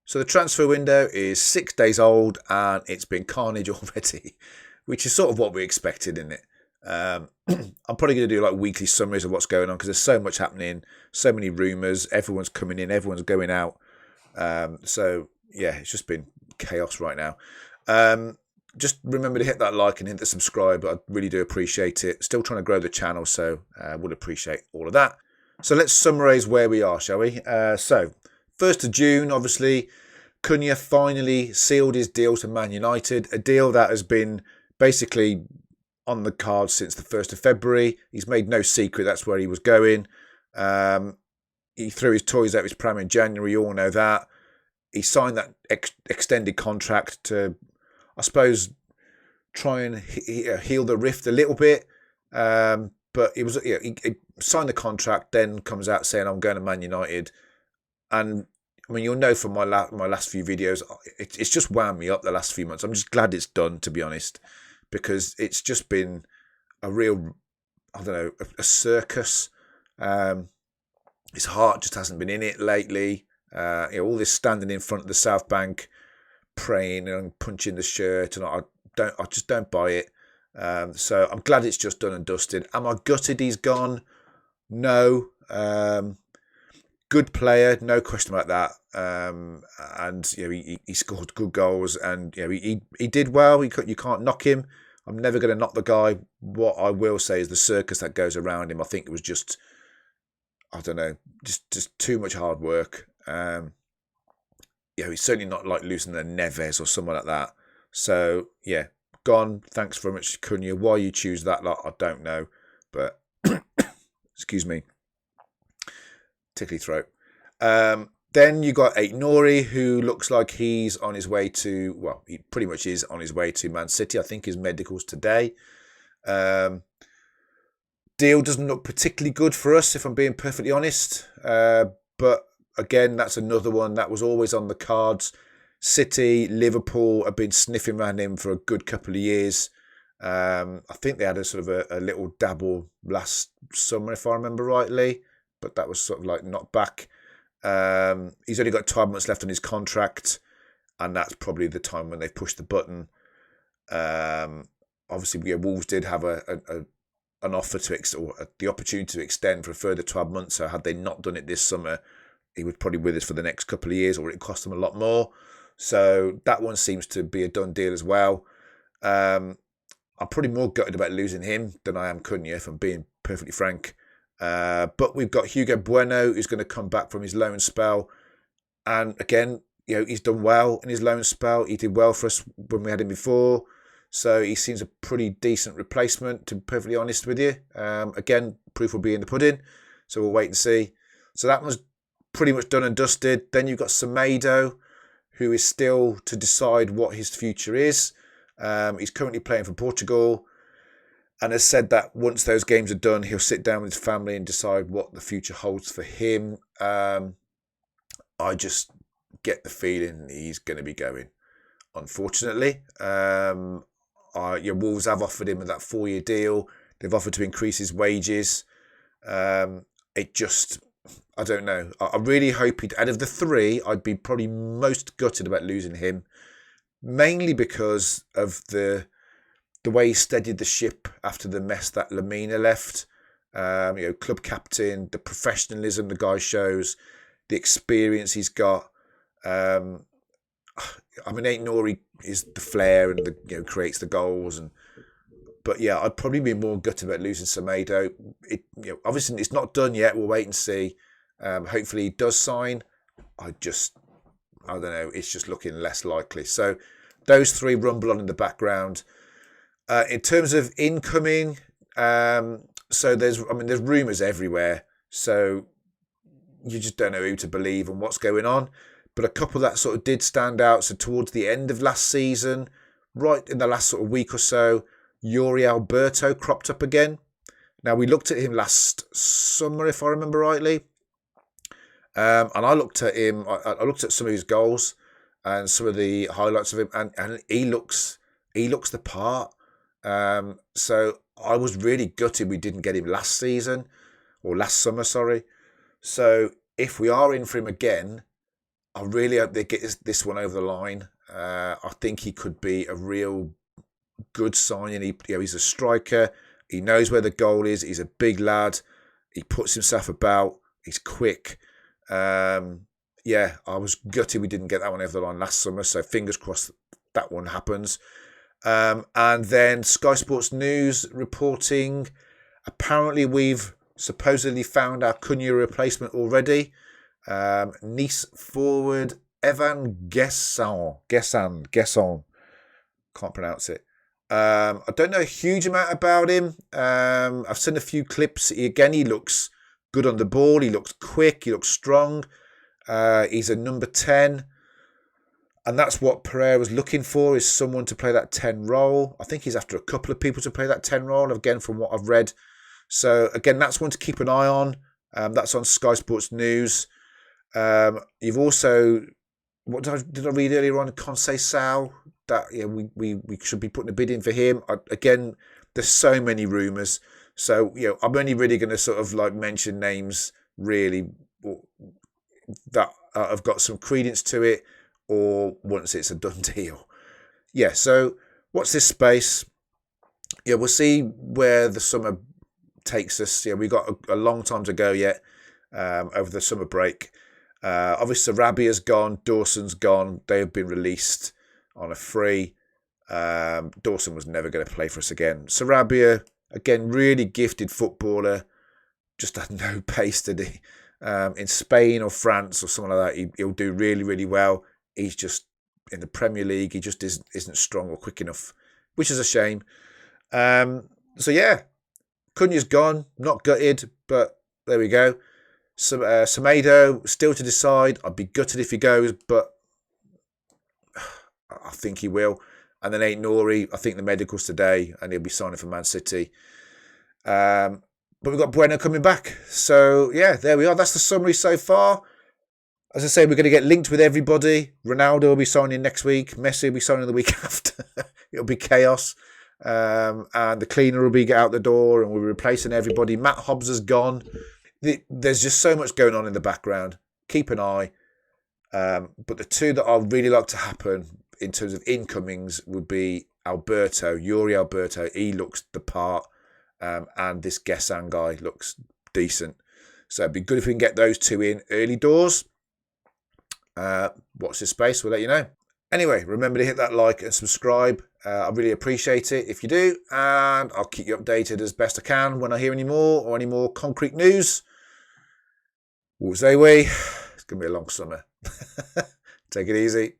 So the transfer window is 6 days old and it's been carnage already, which is sort of what we expected, isn't it? I'm probably going to do like weekly summaries of what's going on because there's so much happening, so many rumours, everyone's coming in, everyone's going out. So yeah, it's just been chaos right now. Just remember to hit that like and hit the subscribe. I really do appreciate it. Still trying to grow the channel, so would appreciate all of that. So let's summarise where we are, shall we? So 1st of June, obviously, Cunha finally sealed his deal to Man United, a deal that has been basically on the cards since the 1st of February. He's made no secret that's where he was going. He threw his toys out of his pram in January, you all know that. He signed that extended contract to, I suppose, try and heal the rift a little bit. But it was, he signed the contract, then comes out saying, I'm going to Man United. And I mean, you'll know from my last few videos, it's just wound me up the last few months. I'm just glad it's done, to be honest, because it's just been a real, I don't know, a circus. His heart just hasn't been in it lately. All this standing in front of the South Bank, praying and punching the shirt, and I just don't buy it. So I'm glad it's just done and dusted. Am I gutted he's gone? No. Good player, no question about that. And he scored good goals, and he did well. You can't knock him. I'm never going to knock the guy. What I will say is the circus that goes around him. I think it was just, I don't know, just too much hard work. He's certainly not like losing the Neves or someone like that. So yeah, gone. Thanks very much, Cunha. Why you choose that lot, I don't know, but excuse me. Tickly throat. Then you got Ait Nouri, who looks like he's on his way to, well, he pretty much is on his way to Man City. I think his medical's today. Deal doesn't look particularly good for us, if I'm being perfectly honest. But again, that's another one that was always on the cards. City, Liverpool have been sniffing around him for a good couple of years. I think they had a sort of a little dabble last summer, if I remember rightly. But that was sort of like not back. He's only got 12 months left on his contract, and that's probably the time when they push the button. Obviously, Wolves did have an offer or the opportunity to extend for a further 12 months. So had they not done it this summer, he was probably with us for the next couple of years, or it cost them a lot more. So that one seems to be a done deal as well. I'm probably more gutted about losing him than I am Cunha, if I'm being perfectly frank. But we've got Hugo Bueno, who's going to come back from his loan spell. And again, he's done well in his loan spell. He did well for us when we had him before. So he seems a pretty decent replacement, to be perfectly honest with you. Again, proof will be in the pudding. So we'll wait and see. So that was pretty much done and dusted. Then you've got Semedo, who is still to decide what his future is. He's currently playing for Portugal, and has said that once those games are done, he'll sit down with his family and decide what the future holds for him. I just get the feeling he's going to be going, unfortunately. Wolves have offered him that 4-year deal. They've offered to increase his wages. I don't know. I really hope out of the three, I'd be probably most gutted about losing him, mainly because of the way he steadied the ship after the mess that Lamina left. Club captain, the professionalism the guy shows, the experience he's got. Ait Nouri is the flair and creates the goals, but yeah, I'd probably be more gutted about losing Semedo. Obviously it's not done yet. We'll wait and see. Hopefully he does sign. I don't know. It's just looking less likely. So those three rumble on in the background. In terms of incoming, so there's rumours everywhere. So you just don't know who to believe and what's going on. But a couple that sort of did stand out. So towards the end of last season, right in the last sort of week or so, Yuri Alberto cropped up again. Now, we looked at him last summer, if I remember rightly. And I looked at him, I looked at some of his goals and some of the highlights of him, and he looks the part. So I was really gutted we didn't get him last summer. So if we are in for him again, I really hope they get this one over the line. I think he could be a real good signing. He's a striker. He knows where the goal is. He's a big lad. He puts himself about. He's quick. Yeah, I was gutted we didn't get that one over the line last summer. So fingers crossed that one happens. And then Sky Sports News reporting, apparently we've supposedly found our Cunha replacement already. Nice forward Evan Gesson. Can't pronounce it. I don't know a huge amount about him. I've seen a few clips. He looks good on the ball. He looks quick. He looks strong. He's a number 10. And that's what Pereira was looking for, is someone to play that 10 role. I think he's after a couple of people to play that 10 role, again, from what I've read. So, again, that's one to keep an eye on. That's on Sky Sports News. You've also, what did I read earlier on? Conceição, that we should be putting a bid in for him. Again, there's so many rumours. So, I'm only really going to sort of like mention names really that have got some credence to it, or once it's a done deal. Yeah, so what's this space? Yeah, we'll see where the summer takes us. Yeah, we've got a long time to go yet over the summer break. Obviously, Sarabia's gone. Dawson's gone. They have been released on a free. Dawson was never going to play for us again. Sarabia, again, really gifted footballer. Just had no pace, did he? In Spain or France or something like that, he'll do really, really well. He's just in the Premier League. He just isn't strong or quick enough, which is a shame. So yeah, Cunha's gone. Not gutted, but there we go. Semedo still to decide. I'd be gutted if he goes, but I think he will. And then Ait Nouri, I think the medicals today, and he'll be signing for Man City. But we've got Bueno coming back. So yeah, there we are. That's the summary so far. As I say, we're going to get linked with everybody. Ronaldo will be signing next week. Messi will be signing the week after. It'll be chaos. And the cleaner will be out the door, and we're replacing everybody. Matt Hobbs has gone. There's just so much going on in the background. Keep an eye. But the two that I'd really like to happen in terms of incomings would be Yuri Alberto. He looks the part. And this Gessan guy looks decent. So it'd be good if we can get those two in early doors. Watch this space, we'll let you know. Anyway, remember to hit that like and subscribe. I really appreciate it if you do. And I'll keep you updated as best I can when I hear any more or any more concrete news. What say we? It's going to be a long summer. Take it easy.